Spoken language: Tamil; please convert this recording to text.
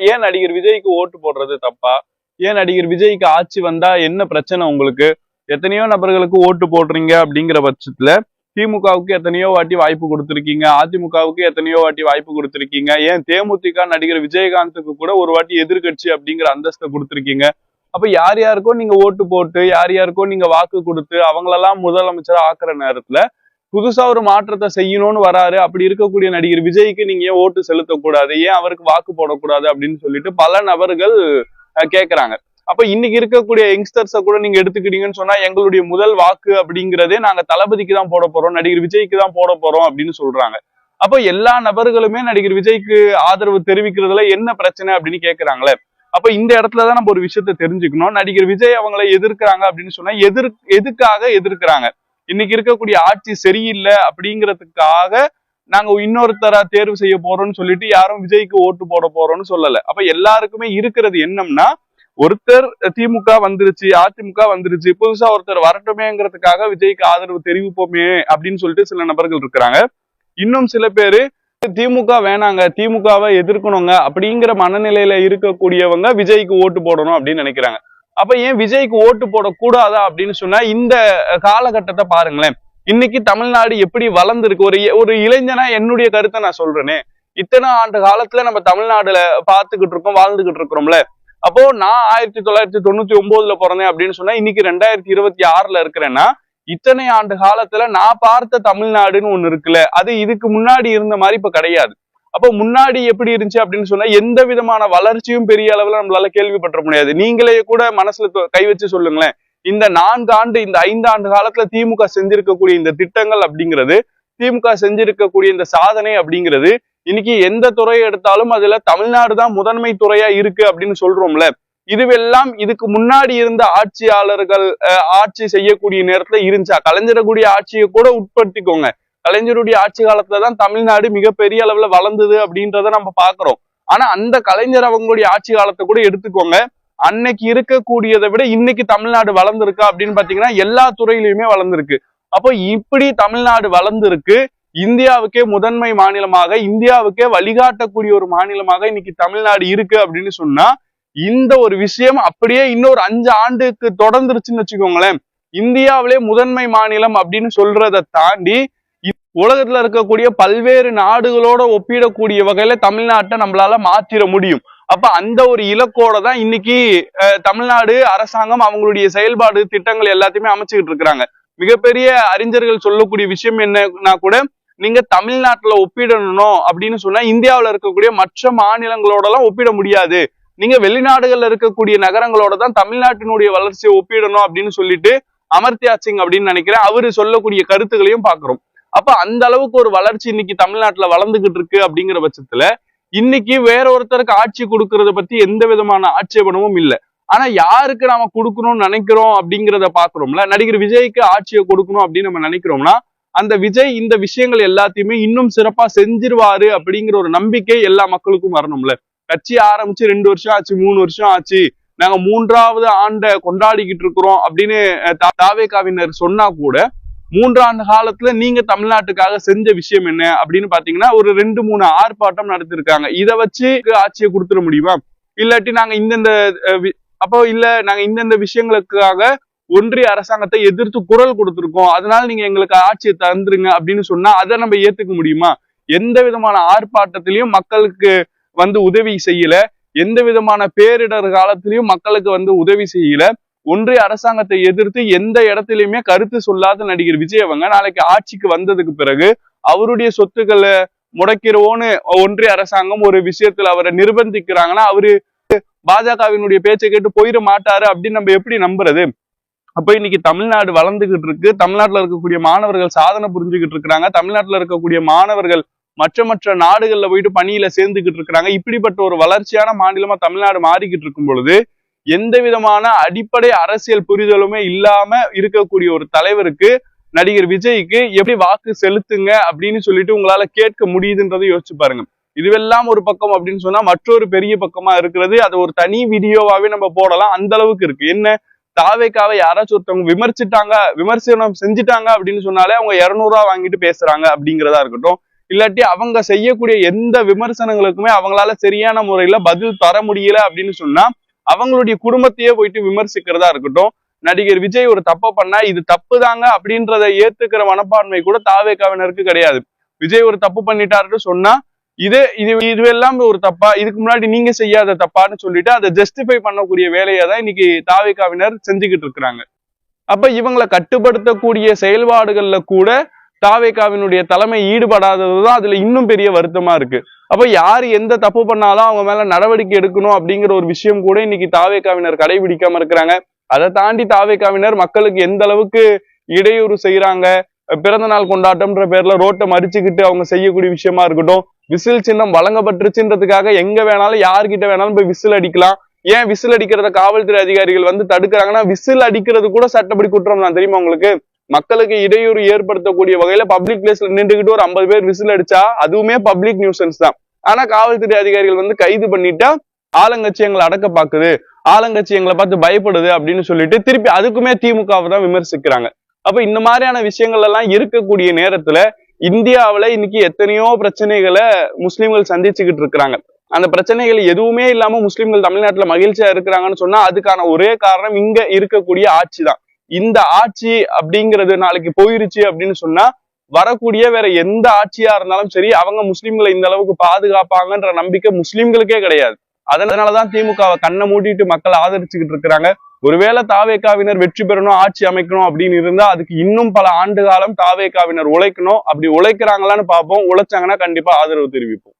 ஏன் நடிகர் விஜய்க்கு ஓட்டு போடுறது தப்பா? ஏன் நடிகர் விஜய்க்கு ஆட்சி வந்தா என்ன பிரச்சனை உங்களுக்கு? எத்தனையோ நபர்களுக்கு ஓட்டு போடுறீங்க அப்படிங்கிற பட்சத்துல திமுகவுக்கு எத்தனையோ வாட்டி வாய்ப்பு கொடுத்திருக்கீங்க, அதிமுகவுக்கு எத்தனையோ வாட்டி வாய்ப்பு கொடுத்திருக்கீங்க, ஏன் தேமுதிக நடிகர் விஜயகாந்துக்கு கூட ஒரு வாட்டி எதிர்கட்சி அப்படிங்கிற அந்தஸ்தை கொடுத்திருக்கீங்க. அப்ப யார் யாருக்கோ நீங்க ஓட்டு போட்டு, யார் யாருக்கோ நீங்க வாக்கு கொடுத்து அவங்களெல்லாம் முதலமைச்சரா ஆக்குற நேரத்துல புதுசா ஒரு மாற்றத்தை செய்யணும்னு வராரு. அப்படி இருக்கக்கூடிய நடிகர் விஜய்க்கு நீங்க ஏன் ஓட்டு செலுத்தக்கூடாது, ஏன் அவருக்கு வாக்கு போடக்கூடாது அப்படின்னு சொல்லிட்டு பல நபர்கள் கேக்குறாங்க. அப்ப இன்னைக்கு இருக்கக்கூடிய யங்ஸ்டர்ஸ கூட நீங்க எடுத்துக்கிட்டீங்கன்னு சொன்னா, எங்களுடைய முதல் வாக்கு அப்படிங்கிறதே நாங்க தளபதிக்கு தான் போட போறோம், நடிகர் விஜய்க்கு தான் போட போறோம் அப்படின்னு சொல்றாங்க. அப்ப எல்லா நபர்களுமே நடிகர் விஜய்க்கு ஆதரவு தெரிவிக்கிறதுல என்ன பிரச்சனை அப்படின்னு கேக்குறாங்களே. அப்ப இந்த இடத்துலதான் நம்ம ஒரு விஷயத்த தெரிஞ்சுக்கணும். நடிகர் விஜய் அவங்களை எதிர்க்கிறாங்க அப்படின்னு சொன்னா எதுக்காக எதிர்க்கிறாங்க? இன்னைக்கு இருக்கக்கூடிய ஆட்சி சரியில்லை அப்படிங்கிறதுக்காக நாங்க இன்னொருத்தரா தேர்வு செய்ய போறோம்னு சொல்லிட்டு யாரும் விஜய்க்கு ஓட்டு போட போறோம்னு சொல்லல. அப்ப எல்லாருக்குமே இருக்கிறது என்னம்னா, ஒருத்தர் திமுக வந்துருச்சு, அதிமுக வந்துருச்சு, புதுசா ஒருத்தர் வரட்டுமேங்கிறதுக்காக விஜய்க்கு ஆதரவு தெரிவிப்போமே அப்படின்னு சொல்லிட்டு சில நபர்கள் இருக்கிறாங்க. இன்னும் சில பேரு திமுக வேணாங்க, திமுகவை எதிர்க்கணுங்க அப்படிங்கிற மனநிலையில இருக்கக்கூடியவங்க விஜய்க்கு ஓட்டு போடணும் அப்படின்னு நினைக்கிறாங்க. அப்ப ஏன் விஜய்க்கு ஓட்டு போடக்கூடாதா அப்படின்னு சொன்னா, இந்த காலகட்டத்தை பாருங்களேன். இன்னைக்கு தமிழ்நாடு எப்படி வளர்ந்துருக்கு. ஒரு இளைஞனா என்னுடைய கருத்தை நான் சொல்றேனே, இத்தனை ஆண்டு காலத்துல நம்ம தமிழ்நாடுல பாத்துக்கிட்டு இருக்கோம், வாழ்ந்துகிட்டு இருக்கிறோம்ல. அப்போ நான் 1999 பிறந்தேன் அப்படின்னு சொன்னா, இன்னைக்கு 2026 இருக்கிறேன்னா, இத்தனை ஆண்டு காலத்துல நான் பார்த்த தமிழ்நாடுன்னு ஒண்ணு இருக்குல்ல, அது இதுக்கு முன்னாடி இருந்த மாதிரி இப்ப கிடையாது. அப்போ முன்னாடி எப்படி இருந்துச்சு அப்படின்னு சொன்னா, எந்த விதமான வளர்ச்சியும் பெரிய அளவுல நம்மளால கேள்விப்பட்ட முடியாது. நீங்களே கூட மனசுல கை வச்சு சொல்லுங்களேன். இந்த 4 ஆண்டு, இந்த 5 ஆண்டு காலத்துல திமுக செஞ்சிருக்கக்கூடிய இந்த திட்டங்கள் அப்படிங்கிறது, திமுக செஞ்சிருக்கக்கூடிய இந்த சாதனை அப்படிங்கிறது, இன்னைக்கு எந்த துறையை எடுத்தாலும் அதுல தமிழ்நாடு தான் முதன்மை துறையா இருக்கு அப்படின்னு சொல்றோம்ல. இதுவெல்லாம் இதுக்கு முன்னாடி இருந்த ஆட்சியாளர்கள் ஆட்சி செய்யக்கூடிய நேரத்துல இருந்துச்சா? கலைஞரக்கூடிய ஆட்சியை கூட உட்படுத்திக்கோங்க. கலைஞருடைய ஆட்சி காலத்துலதான் தமிழ்நாடு மிகப்பெரிய அளவுல வளர்ந்தது அப்படின்றத நம்ம பாக்குறோம். ஆனா அந்த கலைஞர் அவங்களுடைய ஆட்சி காலத்தை கூட எடுத்துக்கோங்க. அன்னைக்கு இருக்கக்கூடியதை விட இன்னைக்கு தமிழ்நாடு வளர்ந்துருக்கா அப்படின்னு பாத்தீங்கன்னா எல்லா துறையிலுமே வளர்ந்துருக்கு. அப்போ இப்படி தமிழ்நாடு வளர்ந்துருக்கு. இந்தியாவுக்கே முதன்மை மாநிலமாக, இந்தியாவுக்கே வழிகாட்டக்கூடிய ஒரு மாநிலமாக இன்னைக்கு தமிழ்நாடு இருக்கு அப்படின்னு சொன்னா, இந்த ஒரு விஷயம் அப்படியே இன்னொரு 5 ஆண்டுக்கு தொடர்ந்துருச்சுன்னு வச்சுக்கோங்களேன், இந்தியாவிலே முதன்மை மாநிலம் அப்படின்னு சொல்றதை தாண்டி உலகத்துல இருக்கக்கூடிய பல்வேறு நாடுகளோட ஒப்பிடக்கூடிய வகையில தமிழ்நாட்டை நம்மளால மாத்திர முடியும். அப்ப அந்த ஒரு இலக்கோட தான் இன்னைக்கு தமிழ்நாடு அரசாங்கம் அவங்களுடைய செயல்பாடு திட்டங்கள் எல்லாத்தையுமே அமைச்சுக்கிட்டு இருக்கிறாங்க. மிகப்பெரிய அறிஞர்கள் சொல்லக்கூடிய விஷயம் என்னன்னா கூட, நீங்க தமிழ்நாட்டுல ஒப்பிடணும் அப்படின்னு சொன்னா இந்தியாவில இருக்கக்கூடிய மற்ற மாநிலங்களோட எல்லாம் ஒப்பிட முடியாது. நீங்க வெளிநாடுகள்ல இருக்கக்கூடிய நகரங்களோட தான் தமிழ்நாட்டினுடைய வளர்ச்சியை ஒப்பிடணும் அப்படின்னு சொல்லிட்டு அமர்த்தியா சிங் அப்படின்னு நினைக்கிறேன், அவரு சொல்லக்கூடிய கருத்துக்களையும் பாக்குறோம். அப்ப அந்த அளவுக்கு ஒரு வளர்ச்சி இன்னைக்கு தமிழ்நாட்டுல வளர்ந்துகிட்டு இருக்கு அப்படிங்கிற பட்சத்துல, இன்னைக்கு வேற ஒருத்தருக்கு ஆட்சி கொடுக்கறத பத்தி எந்த விதமான ஆட்சேபனமும் இல்லை. ஆனா யாருக்கு நாம கொடுக்கணும்னு நினைக்கிறோம் அப்படிங்கிறத பாக்குறோம்ல. நடிகர் விஜய்க்கு ஆட்சியை கொடுக்கணும் அப்படின்னு நம்ம நினைக்கிறோம்னா, அந்த விஜய் இந்த விஷயங்கள் எல்லாத்தையுமே இன்னும் சிறப்பா செஞ்சிருவாரு அப்படிங்கிற ஒரு நம்பிக்கை எல்லா மக்களுக்கும் வரணும்ல. கட்சி ஆரம்பிச்சு 2 வருஷம் ஆச்சு, 3 வருஷம் ஆச்சு, நாங்க 3வது ஆண்டை கொண்டாடிக்கிட்டு இருக்கிறோம் அப்படின்னு தாவேகாவினர் சொன்னா கூட, 3 ஆண்டு காலத்துல நீங்க தமிழ்நாட்டுக்காக செஞ்ச விஷயம் என்ன அப்படின்னு பாத்தீங்கன்னா, ஒரு 2-3 ஆர்ப்பாட்டம் நடத்திருக்காங்க. இதை வச்சு ஆட்சியை கொடுத்துட முடியுமா? இல்லாட்டி நாங்க இந்தந்த விஷயங்களுக்காக ஒன்றிய அரசாங்கத்தை எதிர்த்து குரல் கொடுத்திருக்கோம், அதனால நீங்க எங்களுக்கு ஆட்சியை தந்துருங்க அப்படின்னு சொன்னா அதை நம்ம ஏத்துக்க முடியுமா? எந்த விதமான ஆர்ப்பாட்டத்திலையும் மக்களுக்கு உதவி செய்யல, எந்த விதமான பேரிடர் காலத்திலையும் மக்களுக்கு உதவி செய்யல. ஒன்றிய அரசாங்கத்தை எதிர்த்து எந்த இடத்திலையுமே கருத்து சொல்லாத நடிகர் விஜய் அவங்க நாளைக்கு ஆட்சிக்கு வந்ததுக்கு பிறகு அவருடைய சொத்துக்களை முடக்கிறோன்னு ஒன்றிய அரசாங்கம் ஒரு விஷயத்துல அவரை நிர்பந்திக்கிறாங்கன்னா, அவரு பாஜகவினுடைய பேச்சை கேட்டு போயிட மாட்டாரு அப்படின்னு நம்ம எப்படி நம்புறது? அப்ப இன்னைக்கு தமிழ்நாடு வளர்ந்துகிட்டு இருக்கு. தமிழ்நாட்டுல இருக்கக்கூடிய மாணவர்கள் சாதனை புரிஞ்சுக்கிட்டு இருக்கிறாங்க. தமிழ்நாட்டுல இருக்கக்கூடிய மாணவர்கள் மற்ற நாடுகள்ல போயிட்டு பணியில சேர்ந்துகிட்டு இருக்கிறாங்க. இப்படிப்பட்ட ஒரு வளர்ச்சியான மாநிலமா தமிழ்நாடு மாறிக்கிட்டு இருக்கும் பொழுது, எந்த விதமான அடிப்படை அரசியல் புரிதலுமே இல்லாம இருக்கக்கூடிய ஒரு தலைவருக்கு, நடிகர் விஜய்க்கு எப்படி வாக்கு செலுத்துங்க அப்படின்னு சொல்லிட்டு உங்களால கேட்க முடியுதுன்றதை யோசிச்சு பாருங்க. இதுவெல்லாம் ஒரு பக்கம் அப்படின்னு சொன்னா, மற்றொரு பெரிய பக்கமா இருக்கிறது, அது ஒரு தனி வீடியோவாவே நம்ம போடலாம், அந்த அளவுக்கு இருக்கு. என்ன, தாவேக்காவை யாராச்சும் ஒருத்தவங்க விமர்சனம் செஞ்சுட்டாங்க அப்படின்னு சொன்னாலே அவங்க 200 ரூபா வாங்கிட்டு பேசுறாங்க அப்படிங்கிறதா இருக்கட்டும். இல்லாட்டி அவங்க செய்யக்கூடிய எந்த விமர்சனங்களுக்குமே அவங்களால சரியான முறையில பதில் தர முடியல அப்படின்னு சொன்னா அவங்களுடைய குடும்பத்தையே போயிட்டு விமர்சிக்கிறதா இருக்கட்டும். நடிகர் விஜய் ஒரு தப்பை பண்ணா இது தப்பு தாங்க அப்படின்றத ஏத்துக்கிற மனப்பான்மை கூட தாவேகாவினருக்கு கிடையாது. விஜய் ஒரு தப்பு பண்ணிட்டாருன்னு சொன்னா இதுவெல்லாம் ஒரு தப்பா, இதுக்கு முன்னாடி நீங்க செய்யாத தப்பான்னு சொல்லிட்டு அதை ஜஸ்டிஃபை பண்ணக்கூடிய வேலையை தான் இன்னைக்கு தாவேகாவினர் செஞ்சுக்கிட்டு இருக்கிறாங்க. அப்ப இவங்களை கட்டுப்படுத்தக்கூடிய செயல்பாடுகள்ல கூட தாவேகாவினுடைய தலைமை ஈடுபடாததுதான் அதுல இன்னும் பெரிய வருத்தமா இருக்கு. அப்ப யாரு எந்த தப்பு பண்ணாலும் அவங்க மேல நடவடிக்கை எடுக்கணும் அப்படிங்கிற ஒரு விஷயம் கூட இன்னைக்கு தாவேகாவினர் கடைபிடிக்காம இருக்கிறாங்க. அதை தாண்டி தாவேகாவினர் மக்களுக்கு எந்த அளவுக்கு இடையூறு செய்யறாங்க, பிறந்த நாள் கொண்டாட்டம்ன்ற பேர்ல ரோட்டை மறிச்சுக்கிட்டு அவங்க செய்யக்கூடிய விஷயமா இருக்கட்டும். விசில் சின்னம் வழங்கப்பட்டுருச்சுன்றதுக்காக எங்க வேணாலும் யார்கிட்ட வேணாலும் போய் விசில் அடிக்கலாம். ஏன் விசில் அடிக்கிறத காவல்துறை அதிகாரிகள் வந்து தடுக்கிறாங்கன்னா விசில் அடிக்கிறது கூட சட்டப்படி குற்றம் தான் தெரியுமா உங்களுக்கு? மக்களுக்கு இடையூறு ஏற்படுத்தக்கூடிய வகையில பப்ளிக் பிளேஸ்ல நின்றுகிட்டு ஒரு 50 பேர் விசில் அடிச்சா அதுவுமே பப்ளிக் நியூசன்ஸ் தான். ஆனா காவல்துறை அதிகாரிகள் வந்து கைது பண்ணிட்டா ஆளுங்கட்சி எங்களை அடக்க பாக்குது, ஆளுங்கட்சி எங்களை பார்த்து பயப்படுது அப்படின்னு சொல்லிட்டு திருப்பி அதுக்குமே திமுகவை தான் விமர்சிக்கிறாங்க. அப்ப இந்த மாதிரியான விஷயங்கள் எல்லாம் இருக்கக்கூடிய நேரத்துல இந்தியாவில இன்னைக்கு எத்தனையோ பிரச்சனைகளை முஸ்லிம்கள் சந்திச்சுக்கிட்டு இருக்கிறாங்க. அந்த பிரச்சனைகள் எதுவுமே இல்லாம முஸ்லிம்கள் தமிழ்நாட்டுல மகிழ்ச்சியா இருக்கிறாங்கன்னு சொன்னா அதுக்கான ஒரே காரணம் இங்க இருக்கக்கூடிய ஆட்சி தான். இந்த ஆட்சி அப்படிங்கிறது நாளைக்கு போயிருச்சு அப்படின்னு சொன்னா வரக்கூடிய வேற எந்த ஆட்சியா இருந்தாலும் சரி அவங்க முஸ்லிம்களை இந்த அளவுக்கு பாதுகாப்பாங்கன்ற நம்பிக்கை முஸ்லிம்களுக்கே கிடையாது. அதனாலதான் திமுகவை கண்ணை மூடிட்டு மக்கள் ஆதரிச்சுக்கிட்டு இருக்கிறாங்க. ஒருவேளை தாவேகாவினர் வெற்றி பெறணும், ஆட்சி அமைக்கணும் அப்படின்னு இருந்தா அதுக்கு இன்னும் பல ஆண்டு காலம் தாவேகாவினர் உழைக்கணும். அப்படி உழைக்கிறாங்களான்னு பார்ப்போம். உழைச்சாங்கன்னா கண்டிப்பா ஆதரவு தெரிவிப்போம்.